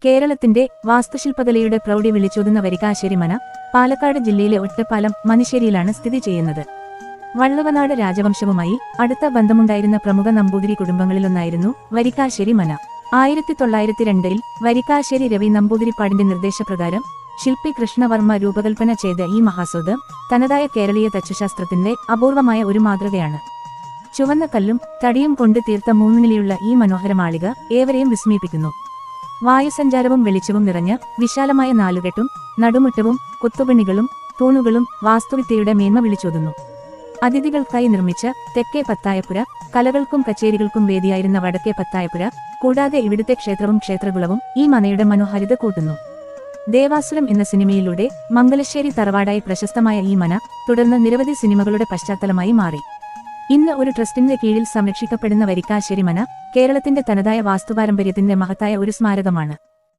കേരളത്തിന്റെ വാസ്തുശില്പകലയുടെ പ്രൗഢി വിളിച്ചോതുന്ന വരിക്കാശ്ശേരി മന പാലക്കാട് ജില്ലയിലെ ഒറ്റപ്പാലം മണിശ്ശേരിയിലാണ് സ്ഥിതി ചെയ്യുന്നത്. വള്ളുവനാട് രാജവംശവുമായി അടുത്ത ബന്ധമുണ്ടായിരുന്ന പ്രമുഖ നമ്പൂതിരി കുടുംബങ്ങളിലൊന്നായിരുന്നു വരിക്കാശ്ശേരി മന. 1902 വരിക്കാശ്ശേരി രവി നമ്പൂതിരിപ്പാടിന്റെ നിർദ്ദേശപ്രകാരം ശില്പി കൃഷ്ണവർമ്മ രൂപകൽപ്പന ചെയ്ത ഈ മഹാസൗധം തനതായ കേരളീയ തച്ചുശാസ്ത്രത്തിന്റെ അപൂർവമായ ഒരു മാതൃകയാണ്. ചുവന്ന കല്ലും തടിയും കൊണ്ട് തീർത്ത 3 നിലയുള്ള ഈ മനോഹര മാളിക ഏവരെയും വിസ്മയിപ്പിക്കുന്നു. വായുസഞ്ചാരവും വെളിച്ചവും നിറഞ്ഞ വിശാലമായ നാലുകെട്ടും നടുമുറ്റവും കൊത്തുപണികളും തൂണുകളും വാസ്തുവിദ്യയുടെ മേന്മ വിളിച്ചോതുന്നു. അതിഥികൾക്കായി നിർമ്മിച്ച തെക്കേ പത്തായപ്പുര, കലകൾക്കും കച്ചേരികൾക്കും വേദിയായിരുന്ന വടക്കേ പത്തായപ്പുര, കൂടാതെ ഇവിടുത്തെ ക്ഷേത്രവും ക്ഷേത്രകുളവും ഈ മനയുടെ മനോഹാരിത കൂട്ടുന്നു. ദേവാസുരം എന്ന സിനിമയിലൂടെ മംഗലശ്ശേരി തറവാടായി പ്രശസ്തമായ ഈ മന തുടർന്ന് നിരവധി സിനിമകളുടെ പശ്ചാത്തലമായി മാറി. ഇന്ന് ഒരു ട്രസ്റ്റിന്റെ കീഴിൽ സംരക്ഷിക്കപ്പെടുന്ന വരിക്കാശ്ശേരി മന കേരളത്തിന്റെ തനതായ വാസ്തുപാരമ്പര്യത്തിന്റെ മഹത്തായ ഒരു സ്മാരകമാണ്.